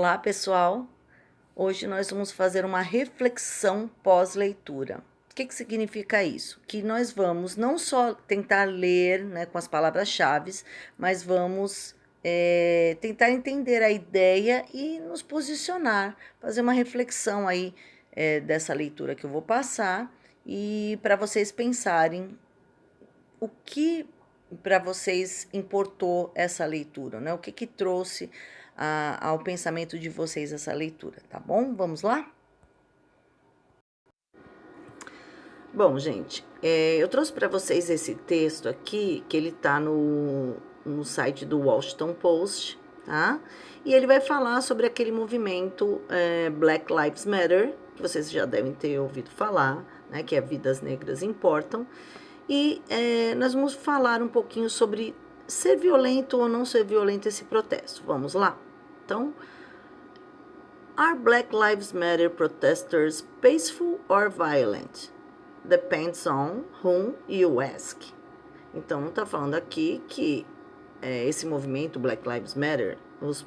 Olá, pessoal! Hoje nós vamos fazer uma reflexão pós-leitura. O que significa isso? Que nós vamos não só tentar ler, né, com as palavras-chave, mas vamos tentar entender a ideia e nos posicionar, fazer uma reflexão aí dessa leitura que eu vou passar e para vocês pensarem o que para vocês importou essa leitura, né? O que trouxe ao pensamento de vocês essa leitura, tá bom? Vamos lá? Bom, gente, eu trouxe para vocês esse texto aqui, que ele tá no site do Washington Post, tá? E ele vai falar sobre aquele movimento Black Lives Matter, que vocês já devem ter ouvido falar, né? Que é Vidas Negras Importam. E nós vamos falar um pouquinho sobre ser violento ou não ser violento esse protesto. Vamos lá? Então, are Black Lives Matter protesters peaceful or violent? Depends on whom you ask. Então, está falando aqui que esse movimento Black Lives Matter, os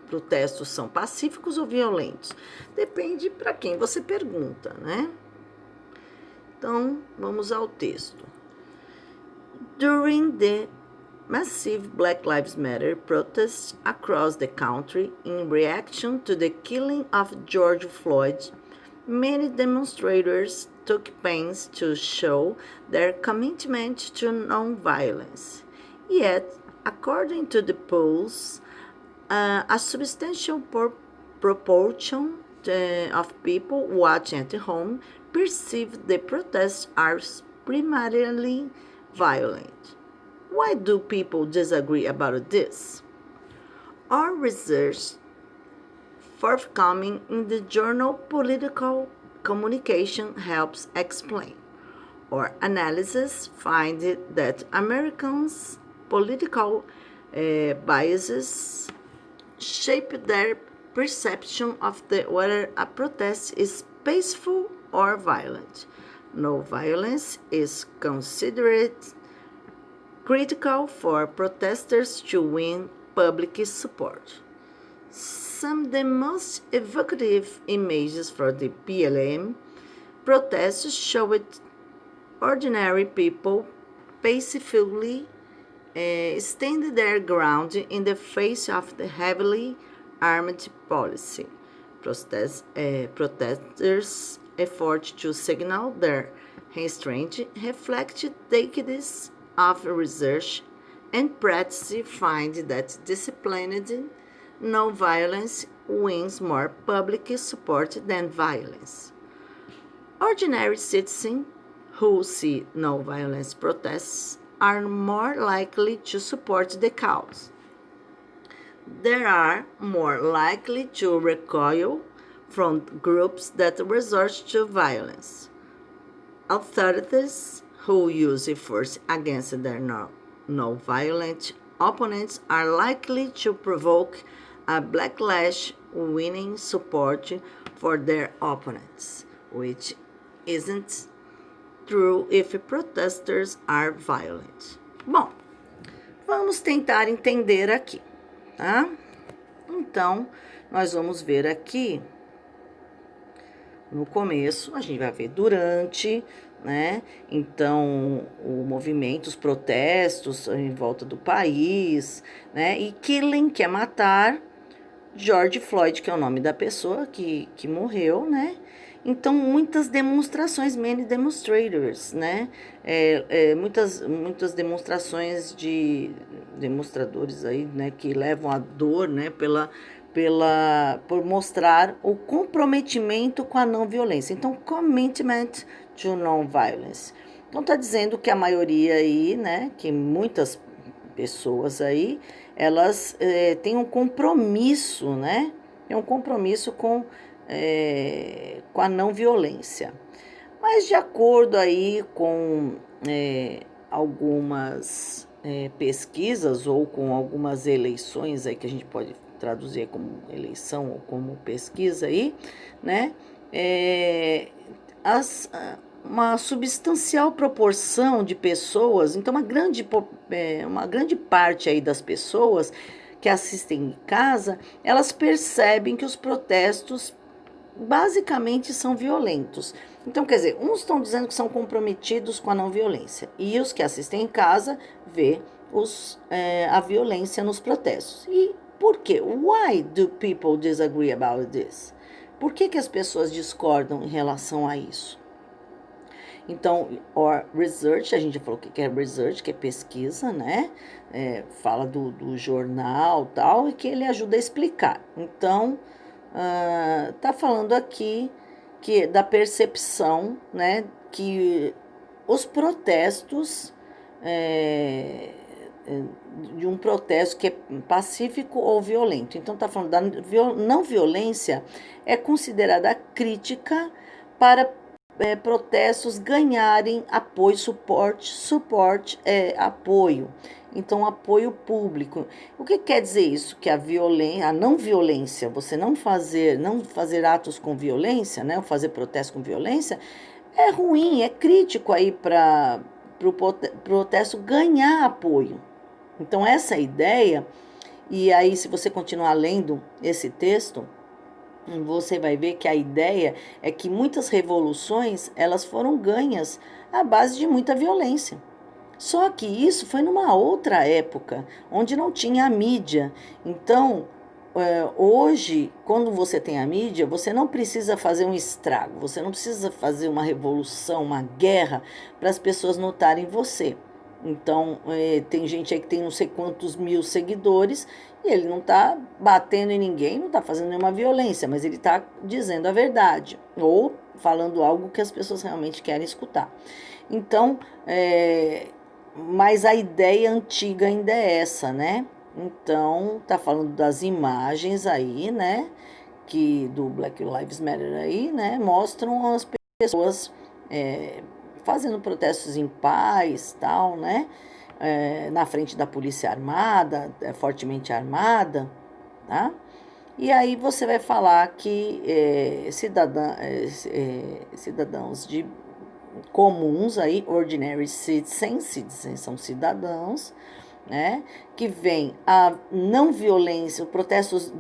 protestos são pacíficos ou violentos? Depende para quem você pergunta, né? Então, vamos ao texto. During the massive Black Lives Matter protests across the country in reaction to the killing of George Floyd, many demonstrators took pains to show their commitment to nonviolence. Yet, according to the polls, a substantial proportion of people watching at home perceive the protests as primarily violent. Why do people disagree about this? Our research forthcoming in the journal Political Communication helps explain. Our analysis find that Americans' political biases shape their perception of whether a protest is peaceful or violent. No violence is considered critical for protesters to win public support. Some of the most evocative images for the BLM protests showed ordinary people peacefully stand their ground in the face of the heavily armed policy. Protesters' effort to signal their restraint reflect decades of research and practice find that disciplined non-violence wins more public support than violence. Ordinary citizens who see non-violence protests are more likely to support the cause. They are more likely to recoil from groups that resort to violence. Authorities who use force against their non-violent opponents are likely to provoke a backlash, winning support for their opponents, which isn't true if protesters are violent. Bom, vamos tentar entender aqui, tá? Então, nós vamos ver aqui no começo, a gente vai ver durante, né? Então, o movimento, os protestos em volta do país, né? E killing, que é matar, George Floyd, que é o nome da pessoa que morreu, né? Então, muitas demonstrações, many demonstrators, né? Muitas demonstrações de demonstradores aí, né? Que levam a dor, né? Por mostrar o comprometimento com a não violência. Então, commitment to non-violence. Então, está dizendo que a maioria aí, né? Que muitas pessoas aí, elas têm um compromisso, né? Tem um compromisso com a não violência. Mas de acordo aí com algumas pesquisas ou com algumas eleições aí que a gente pode traduzir como eleição ou como pesquisa aí, né? Uma substancial proporção de pessoas, então uma grande parte aí das pessoas que assistem em casa, elas percebem que os protestos basicamente são violentos. Então, quer dizer, uns estão dizendo que são comprometidos com a não violência e os que assistem em casa vê a violência nos protestos. E por quê? Why do people disagree about this? Por que as pessoas discordam em relação a isso? Então, or research, a gente já falou que é research, que é pesquisa, né? Fala do jornal e tal, e que ele ajuda a explicar. Então, tá falando aqui que da percepção, né, que os protestos de um protesto que é pacífico ou violento. Então tá falando da não violência é considerada crítica para protestos ganharem apoio, suporte apoio. Então, apoio público. O que quer dizer isso? Que a não violência, você não fazer atos com violência, né? Fazer protesto com violência, é ruim, é crítico aí para o protesto ganhar apoio. Então, essa é a ideia. E aí, se você continuar lendo esse texto, você vai ver que a ideia é que muitas revoluções, elas foram ganhas à base de muita violência. Só que isso foi numa outra época, onde não tinha a mídia. Então, hoje, quando você tem a mídia, você não precisa fazer um estrago, você não precisa fazer uma revolução, uma guerra, para as pessoas notarem você. Então, tem gente aí que tem não sei quantos mil seguidores e ele não está batendo em ninguém, não está fazendo nenhuma violência, mas ele está dizendo a verdade ou falando algo que as pessoas realmente querem escutar. Então, mas a ideia antiga ainda é essa, né? Então, tá falando das imagens aí, né? Que do Black Lives Matter aí, né? Mostram as pessoas fazendo protestos em paz, tal, né? Na frente da polícia armada, fortemente armada, tá? E aí você vai falar que cidadãos de comuns aí, ordinary citizens são cidadãos, né, que vem a não violência, protestos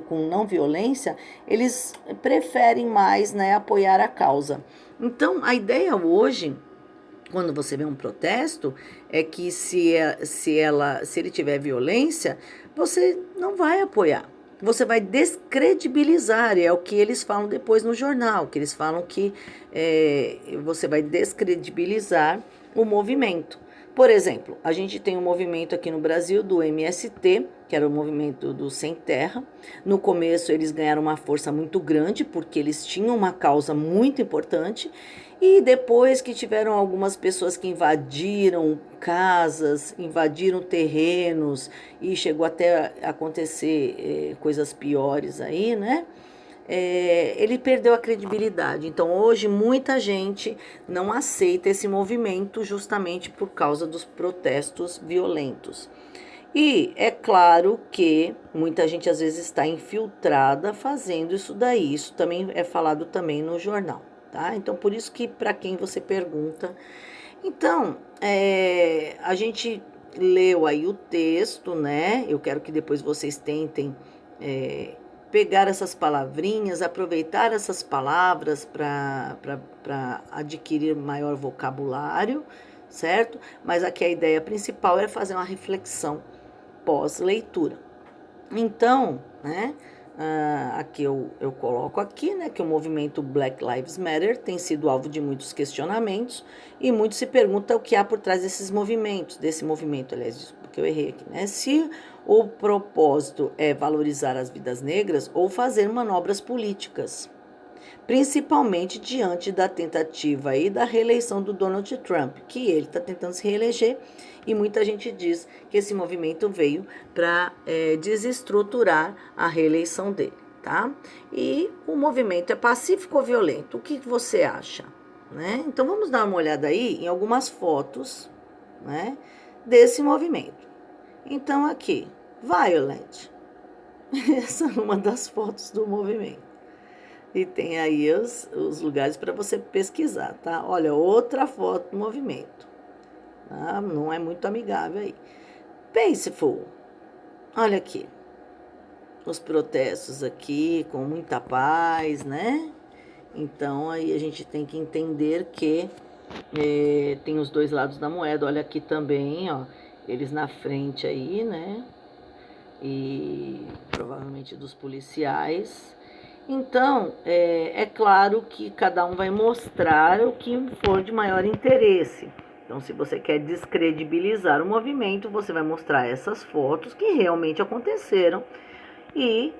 com não violência, eles preferem mais, né, apoiar a causa. Então, a ideia hoje, quando você vê um protesto, é que se ele tiver violência, você não vai apoiar. Você vai descredibilizar, é o que eles falam depois no jornal, que eles falam que você vai descredibilizar o movimento. Por exemplo, a gente tem um movimento aqui no Brasil do MST, que era o movimento do Sem Terra. No começo eles ganharam uma força muito grande, porque eles tinham uma causa muito importante, e depois que tiveram algumas pessoas que invadiram casas, invadiram terrenos, e chegou até a acontecer coisas piores aí, né? Ele perdeu a credibilidade. Então, hoje, muita gente não aceita esse movimento justamente por causa dos protestos violentos. E é claro que muita gente às vezes está infiltrada fazendo isso daí. Isso também é falado também no jornal, tá? Então, por isso que para quem você pergunta. Então, a gente leu aí o texto, né? Eu quero que depois vocês tentem pegar essas palavrinhas, aproveitar essas palavras para adquirir maior vocabulário, certo? Mas aqui a ideia principal é fazer uma reflexão pós-leitura. Então, né, aqui eu coloco aqui, né, que o movimento Black Lives Matter tem sido alvo de muitos questionamentos e muito se pergunta o que há por trás desse movimento, aliás, porque eu errei aqui, né? Se o propósito é valorizar as vidas negras ou fazer manobras políticas, principalmente diante da tentativa aí da reeleição do Donald Trump, que ele está tentando se reeleger, e muita gente diz que esse movimento veio para desestruturar a reeleição dele, tá? E o movimento é pacífico ou violento? O que você acha? Né? Então vamos dar uma olhada aí em algumas fotos, né, desse movimento. Então aqui, violent. Essa é uma das fotos do movimento. E tem aí os lugares para você pesquisar, tá? Olha, outra foto do movimento. Tá? Não é muito amigável aí. Peaceful. Olha aqui, os protestos aqui com muita paz, né? Então aí a gente tem que entender que tem os dois lados da moeda. Olha aqui também, ó, eles na frente aí, né? E provavelmente dos policiais. Então, é claro que cada um vai mostrar o que for de maior interesse. Então, se você quer descredibilizar o movimento, você vai mostrar essas fotos que realmente aconteceram. E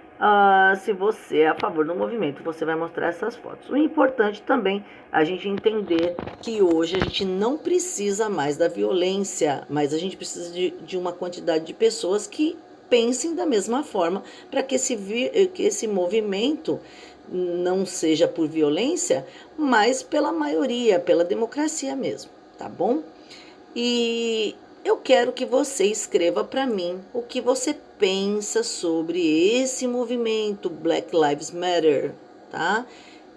se você é a favor do movimento, você vai mostrar essas fotos. O importante também é a gente entender que hoje a gente não precisa mais da violência, mas a gente precisa de uma quantidade de pessoas que pensem da mesma forma para que esse movimento não seja por violência, mas pela maioria, pela democracia mesmo, tá bom? E eu quero que você escreva para mim o que você pensa sobre esse movimento Black Lives Matter, tá?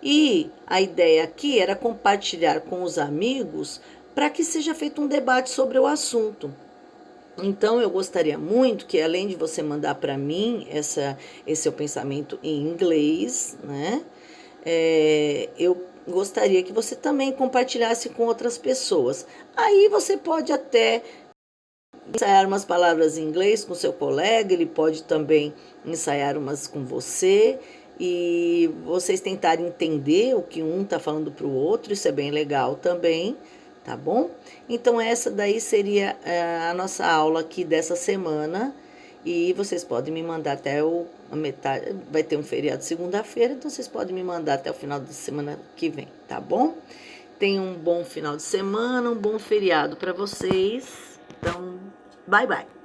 E a ideia aqui era compartilhar com os amigos para que seja feito um debate sobre o assunto. Então, eu gostaria muito que, além de você mandar para mim esse seu pensamento em inglês, né? Eu gostaria que você também compartilhasse com outras pessoas. Aí você pode até ensaiar umas palavras em inglês com seu colega, ele pode também ensaiar umas com você e vocês tentarem entender o que um está falando para o outro, isso é bem legal também, tá bom? Então essa daí seria a nossa aula aqui dessa semana e vocês podem me mandar até a metade, vai ter um feriado segunda-feira, então vocês podem me mandar até o final da semana que vem, tá bom? Tenham um bom final de semana, um bom feriado para vocês. Então, bye bye.